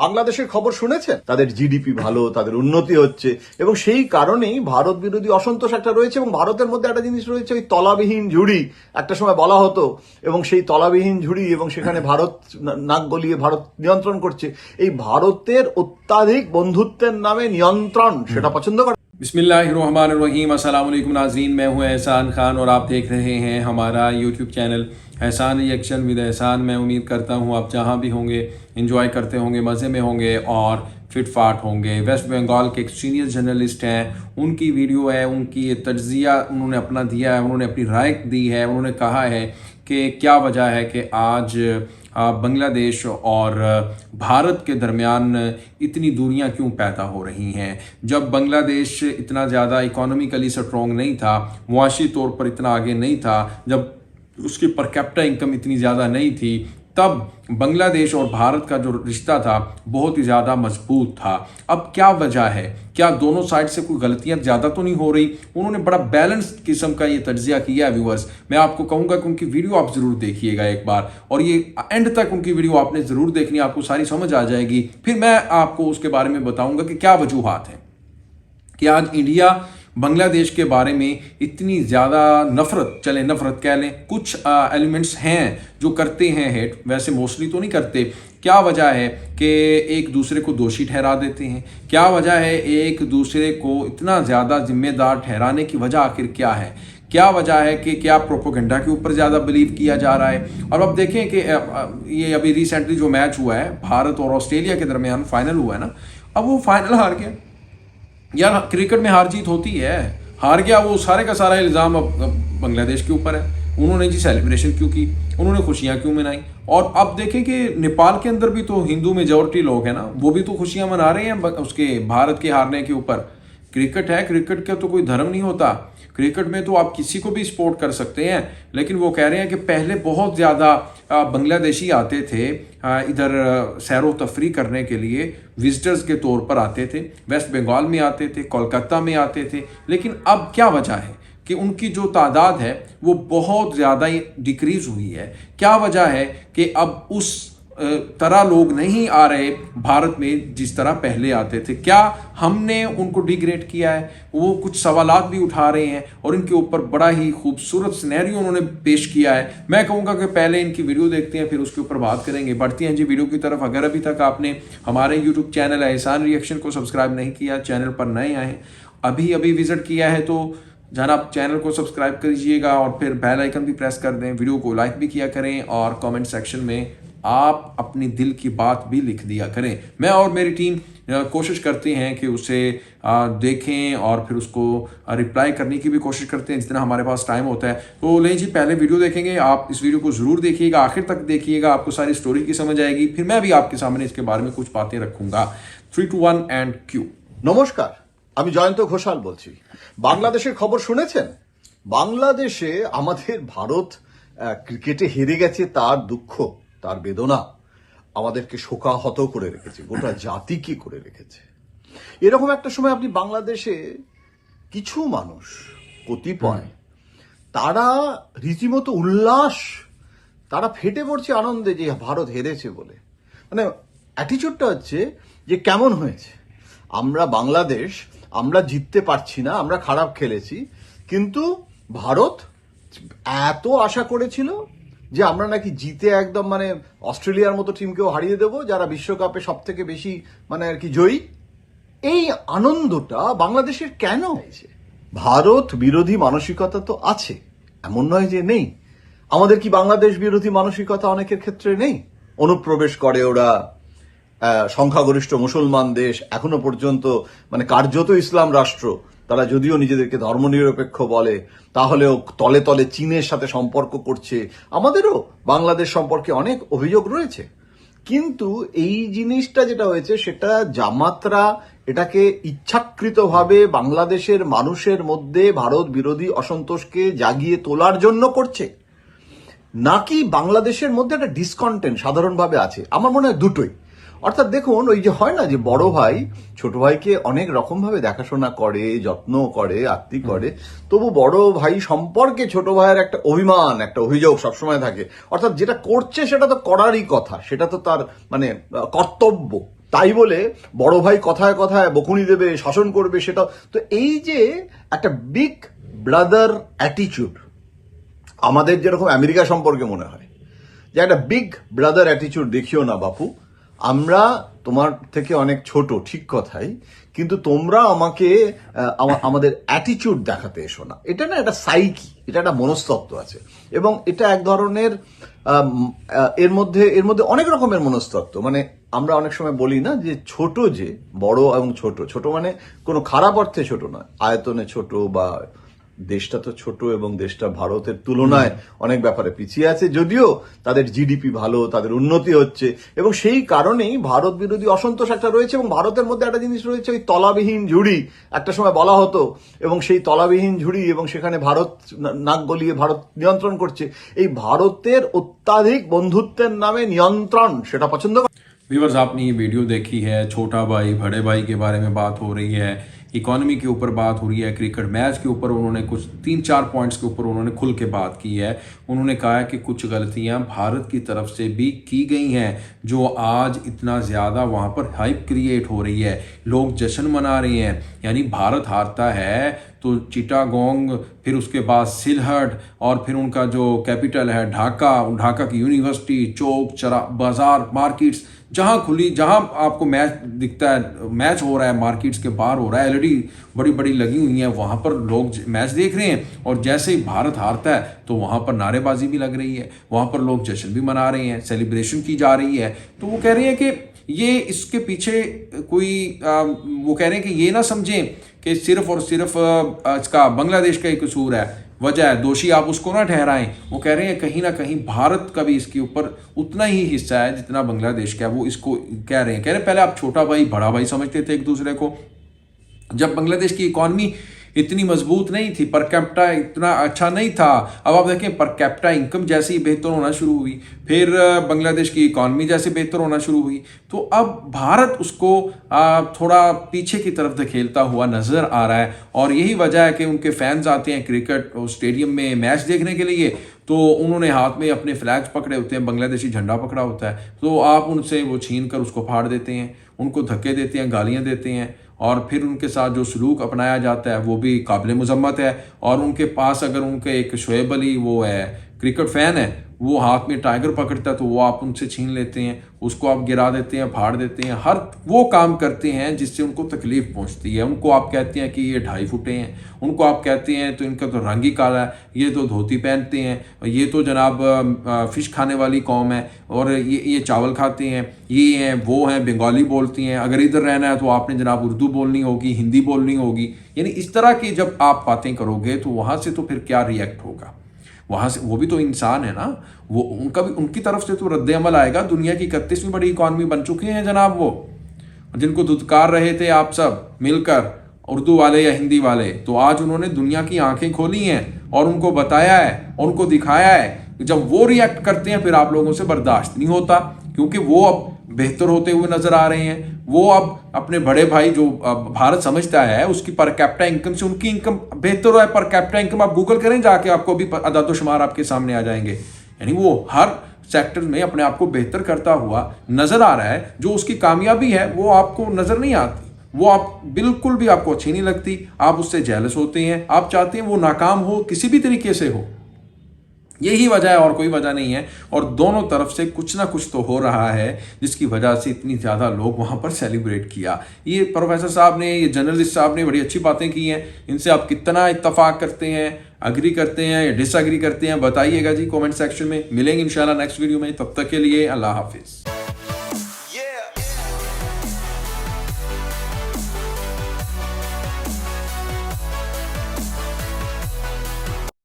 বাংলাদেশের খবর শুনেছেন? তাদের জিডিপি ভালো, তাদের উন্নতি হচ্ছে এবং সেই কারণেই ভারত বিরোধী অসন্তোষ একটা রয়েছে এবং ভারতের মধ্যে একটা জিনিস রয়েছে, ওই তলাবিহীন ঝুড়ি একটা সময় বলা হতো এবং সেই তলাবিহীন ঝুড়ি এবং সেখানে ভারত নাক গলিয়ে ভারত নিয়ন্ত্রণ করছে। এই ভারতের অত্যাধিক বন্ধুত্বের নামে নিয়ন্ত্রণ সেটা পছন্দ করে। बिस्मिल्लाहिर्रहमानिर्रहीम अस्सलाम वालेकुम नाज़रीन, मैं हूं एहसान खान और आप देख रहे हैं हमारा यूट्यूब चैनल एहसान रिएक्शन विद एहसान। मैं उम्मीद करता हूं आप जहां भी होंगे एंजॉय करते होंगे, मज़े में होंगे और फिट फाट होंगे। वेस्ट बंगाल के एक सीनियर जर्नलिस्ट हैं, उनकी वीडियो है, उनकी तज्जिया उन्होंने अपना दिया है, उन्होंने अपनी राय दी है। उन्होंने कहा है कि क्या वजह है कि आज बांग्लादेश और भारत के दरमियान इतनी दूरियां क्यों पैदा हो रही हैं। जब बांग्लादेश इतना ज़्यादा इकोनॉमिकली स्ट्रॉन्ग नहीं था, मुआशी तौर पर इतना आगे नहीं था, जब उसकी पर कैपिटा इनकम इतनी ज़्यादा नहीं थी, तब बांग्लादेश और भारत का जो रिश्ता था बहुत ही ज़्यादा मजबूत था। अब क्या वजह है, क्या दोनों साइड से कोई गलतियां ज़्यादा तो नहीं हो रही। उन्होंने बड़ा बैलेंस्ड किस्म का ये तज्जिया किया है। व्यूअर्स, मैं आपको कहूँगा कि उनकी वीडियो आप ज़रूर देखिएगा एक बार, और ये एंड तक उनकी वीडियो आपने ज़रूर देखनी, आपको सारी समझ आ जाएगी। फिर मैं आपको उसके बारे में बताऊँगा कि क्या वजूहात हैं कि आज इंडिया बांग्लादेश के बारे में इतनी ज़्यादा नफ़रत कह लें, कुछ एलिमेंट्स हैं जो करते हैं हेट, वैसे मोस्टली तो नहीं करते। क्या वजह है कि एक दूसरे को दोषी ठहरा देते हैं, क्या वजह है एक दूसरे को इतना ज़्यादा जिम्मेदार ठहराने की वजह आखिर क्या है, क्या वजह है कि क्या प्रोपोगंडा के ऊपर ज़्यादा बिलीव किया जा रहा है। और अब देखें कि ये अभी रिसेंटली जो मैच हुआ है भारत और ऑस्ट्रेलिया के दरमियान, फाइनल हुआ है ना, अब वो फाइनल हार गया। यार क्रिकेट में हार जीत होती है, हार गया, वो सारे का सारा इल्ज़ाम अब बांग्लादेश के ऊपर है। उन्होंने जी सेलिब्रेशन क्यों की, उन्होंने खुशियाँ क्यों मनाई। और अब देखें कि नेपाल के अंदर भी तो हिंदू मेजॉरिटी लोग हैं ना, वो भी तो खुशियाँ मना रहे हैं उसके भारत के हारने के ऊपर। क्रिकेट है, क्रिकेट का तो कोई धर्म नहीं होता, क्रिकेट में तो आप किसी को भी सपोर्ट कर सकते हैं। लेकिन वो कह रहे हैं कि पहले बहुत ज़्यादा बांग्लादेशी आते थे इधर सैरो तफरी करने के लिए, विजिटर्स के तौर पर आते थे, वेस्ट बंगाल में आते थे, कोलकाता में आते थे। लेकिन अब क्या वजह है कि उनकी जो तादाद है वो बहुत ज़्यादा डिक्रीज़ हुई है। क्या वजह है कि अब उस तरह लोग नहीं आ रहे भारत में जिस तरह पहले आते थे। क्या हमने उनको डिग्रेड किया है, वो कुछ सवालात भी उठा रहे हैं और इनके ऊपर बड़ा ही खूबसूरत सिनेरियो उन्होंने पेश किया है। मैं कहूँगा कि पहले इनकी वीडियो देखते हैं, फिर उसके ऊपर बात करेंगे। बढ़ती हैं जी वीडियो की तरफ। अगर अभी तक आपने हमारे यूट्यूब चैनल एहसान रिएक्शन को सब्सक्राइब नहीं किया, चैनल पर नए आए, अभी विजिट किया है, तो जनाब चैनल को सब्सक्राइब करिएगा और फिर बेल आइकन भी प्रेस कर दें, वीडियो को लाइक भी किया करें और कमेंट सेक्शन में आप अपनी दिल की बात भी लिख दिया करें। मैं और मेरी टीम कोशिश करते हैं कि उसे देखें और फिर उसको रिप्लाई करने की भी कोशिश करते हैं जितना हमारे पास टाइम होता है। तो ले जी, पहले वीडियो देखेंगे, आप इस वीडियो को ज़रूर देखिएगा, आखिर तक देखिएगा, आपको सारी स्टोरी की समझ आएगी। फिर मैं भी आपके सामने इसके बारे में कुछ बातें रखूँगा। 3, 2, 1 एंड क्यू। নমস্কার, আমি জয়ন্ত ঘোষাল বলছি। বাংলাদেশের খবর শুনেছেন? বাংলাদেশে আমাদের ভারত ক্রিকেটে হেরে গেছে, তার দুঃখ, তার বেদনা আমাদেরকে শোকাহত করে রেখেছে, গোটা জাতিকে করে রেখেছে। এরকম একটা সময় আপনি বাংলাদেশে কিছু মানুষ, কতিপয়, তারা রীতিমতো উল্লাস, তারা ফেটে পড়ছে আনন্দে যে ভারত হেরেছে বলে। মানে অ্যাটিচিউডটা হচ্ছে যে কেমন হয়েছে, আমরা বাংলাদেশ, আমরা জিততে পারছি না, আমরা খারাপ খেলেছি, কিন্তু ভারত এত আশা করেছিল যে আমরা নাকি জিতে একদম মানে অস্ট্রেলিয়ার মতো টিমকেও হারিয়ে দেব, যারা বিশ্বকাপে সব থেকে বেশি মানে আর কি জয়ী। এই আনন্দটা বাংলাদেশের কেন হয়েছে? ভারত বিরোধী মানসিকতা তো আছে, এমন নয় যে নেই। আমাদের কি বাংলাদেশ বিরোধী মানসিকতা অনেকের ক্ষেত্রে নেই? অনুপ্রবেশ করে ওরা, সংখ্যাগরিষ্ঠ মুসলমান দেশ, এখনো পর্যন্ত মানে কার্যত ইসলাম রাষ্ট্র, তারা যদিও নিজেদেরকে ধর্মনিরপেক্ষ বলে, তাহলেও তলে তলে চীনের সাথে সম্পর্ক করছে। আমাদেরও বাংলাদেশ সম্পর্কে অনেক অভিযোগ রয়েছে, কিন্তু এই জিনিসটা যেটা হয়েছে সেটা জামাতরা এটাকে ইচ্ছাকৃতভাবে বাংলাদেশের মানুষের মধ্যে ভারত বিরোধী অসন্তোষকে জাগিয়ে তোলার জন্য করছে, নাকি বাংলাদেশের মধ্যে একটা ডিসকন্টেন্ট সাধারণভাবে আছে। আমার মনে হয় দুটোই। অর্থাৎ দেখুন, ওই যে হয় না যে বড় ভাই ছোট ভাইকে অনেক রকম ভাবে দেখাশোনা করে, যত্ন করে, আত্মি করে, তবু বড় ভাই সম্পর্কে ছোট ভাইয়ের একটা অভিমান, একটা অভিযোগ সবসময় থাকে। অর্থাৎ যেটা করছে সেটা তো করারই কথা, সেটা তো তার মানে কর্তব্য। তাই বলে বড় ভাই কথায় কথায় বকুনি দেবে, শাসন করবে, সেটা তো এই যে একটা বিগ ব্রাদার অ্যাটিচিউড আমাদের যেরকম আমেরিকা সম্পর্কে মনে হয় যে একটা বিগ ব্রাদার অ্যাটিচিউড দেখিও না বাপু, আমরা তোমার থেকে অনেক ছোট, ঠিক কথাই, কিন্তু তোমরা আমাকে আমাদের অ্যাটিচিউড দেখাতে এসো না। এটা না একটা সাইকি, এটা একটা মনস্তত্ত্ব আছে এবং এটা এক ধরনের এর মধ্যে অনেক রকমের মনস্তত্ত্ব। মানে আমরা অনেক সময় বলি না যে ছোট, যে বড় এবং ছোট, ছোট মানে কোনো খারাপ অর্থে ছোট নয়, আয়তনে ছোট, বা দেশটা তো ছোট এবং দেশটা ভারতের তুলনায় অনেক ব্যাপারে পিছিয়ে আছে, যদিও তাদের জিডিপি ভালো, তাদের উন্নতি হচ্ছে এবং সেই কারণেই ভারত বিরোধী অসন্তোষ একটা রয়েছে। এবং ভারতের মধ্যে একটা জিনিস রয়েছে, ওই তলাবিহীন ঝুড়ি একটা সময় বলা হতো, এবং সেই তলাবিহীন ঝুড়ি এবং সেখানে ভারত নাক গলিয়ে ভারত নিয়ন্ত্রণ করছে। এই ভারতের অত্যাধিক বন্ধুত্বের নামে নিয়ন্ত্রণ, সেটা পছন্দ করে। व्यूवर्स, आपने ये वीडियो देखी है, छोटा भाई बड़े भाई के बारे में बात हो रही है, इकोनॉमी के ऊपर बात हो रही है, क्रिकेट मैच के ऊपर उन्होंने कुछ 3-4 पॉइंट्स के ऊपर उन्होंने खुल के बात की है। उन्होंने कहा है कि कुछ गलतियां भारत की तरफ से भी की गई हैं, जो आज इतना ज़्यादा वहाँ पर हाइप क्रिएट हो रही है, लोग जश्न मना रहे हैं। यानी भारत हारता है तो चिटागोंग, फिर उसके बाद सिलहट, और फिर उनका जो कैपिटल है ढाका की यूनिवर्सिटी, चौक चरा बाजार, मार्केट्स जहाँ खुली, जहाँ आपको मैच दिखता है, मैच हो रहा है, मार्केट्स के बाहर हो रहा है, एलईडी बड़ी बड़ी लगी हुई हैं, वहाँ पर लोग मैच देख रहे हैं। और जैसे ही भारत हारता है तो वहाँ पर नारेबाजी भी लग रही है, वहाँ पर लोग जश्न भी मना रहे हैं, सेलिब्रेशन की जा रही है। तो वो कह रहे हैं कि ये इसके पीछे कोई वो कह रहे हैं कि ये ना समझें कि सिर्फ और सिर्फ इसका बांग्लादेश का ही कसूर है, वजह है, दोषी आप उसको ना ठहराएं। वो कह रहे हैं कहीं ना कहीं भारत का भी इसके ऊपर उतना ही हिस्सा है जितना बांग्लादेश का है। वो इसको कह रहे हैं पहले आप छोटा भाई बड़ा भाई समझते थे एक दूसरे को। जब बांग्लादेश की इकॉनमी इतनी मजबूत नहीं थी, पर कैपिटा इतना अच्छा नहीं था, अब आप देखें पर कैपिटा इनकम जैसे ही बेहतर होना शुरू हुई, फिर बांग्लादेश की इकॉनमी जैसे बेहतर होना शुरू हुई, तो अब भारत उसको थोड़ा पीछे की तरफ धकेलता हुआ नजर आ रहा है। और यही वजह है कि उनके फैंस आते हैं क्रिकेट स्टेडियम में मैच देखने के लिए, तो उन्होंने हाथ में अपने फ्लैग्स पकड़े होते हैं, बांग्लादेशी झंडा पकड़ा होता है, तो आप उनसे वो छीन कर उसको फाड़ देते हैं, उनको धक्के देते हैं, गालियाँ देते हैं, और फिर उनके साथ जो सलूक अपनाया जाता है वो भी काबिल मजम्मत है। और उनके पास अगर उनके एक शोएब अली वो है क्रिकेट फ़ैन है, वो हाथ में टाइगर पकड़ता है तो वो आप उनसे छीन लेते हैं, उसको आप गिरा देते हैं, फाड़ देते हैं, हर वो काम करते हैं जिससे उनको तकलीफ पहुंचती है। उनको आप कहते हैं कि ये 2.5 फुटे हैं, उनको आप कहते हैं तो इनका तो रंग ही काला है, ये तो धोती पहनते हैं, ये तो जनाब फ़िश खाने वाली कौम है, और ये चावल खाते हैं, ये हैं वो हैं, बंगाली बोलती हैं, अगर इधर रहना है तो आपने जनाब उर्दू बोलनी होगी, हिंदी बोलनी होगी। यानी इस तरह की जब आप बातें करोगे तो वहाँ से तो फिर क्या रिएक्ट होगा, वहाँ से वो भी तो इंसान है ना, वो उनका भी उनकी तरफ से तो रद्द अमल आएगा। दुनिया की 31वीं बड़ी इकॉनमी बन चुके हैं जनाब वो, जिनको धुतकार रहे थे आप सब मिलकर, उर्दू वाले या हिंदी वाले, तो आज उन्होंने दुनिया की आंखें खोली हैं और उनको बताया है और उनको दिखाया है। जब वो रिएक्ट करते हैं फिर आप लोगों से बर्दाश्त नहीं होता, क्योंकि वो अब बेहतर होते हुए नजर आ रहे हैं। वो अब अपने बड़े भाई जो भारत समझता है उसकी पर कैपिटा इनकम से उनकी इनकम बेहतर है। पर कैपिटा इनकम आप गूगल करें जाके, आपको भी अदाद-ओ-शुमार आपके सामने आ जाएंगे। यानी वो हर सेक्टर में अपने आप को बेहतर करता हुआ नजर आ रहा है। जो उसकी कामयाबी है वो आपको नजर नहीं आती, वो आप बिल्कुल भी आपको अच्छी नहीं लगती, आप उससे जेलस होते हैं, आप चाहते हैं वो नाकाम हो किसी भी तरीके से हो। यही वजह है और कोई वजह नहीं है। और दोनों तरफ से कुछ ना कुछ तो हो रहा है जिसकी वजह से इतनी ज़्यादा लोग वहाँ पर सेलिब्रेट किया। ये प्रोफेसर साहब ने, ये जर्नलिस्ट साहब ने बड़ी अच्छी बातें की हैं। इनसे आप कितना इत्तफाक करते हैं, अग्री करते हैं या डिसअग्री करते हैं, बताइएगा जी कमेंट सेक्शन में। मिलेंगे इंशाल्लाह नेक्स्ट वीडियो में, तब तक के लिए अल्लाह हाफिज़।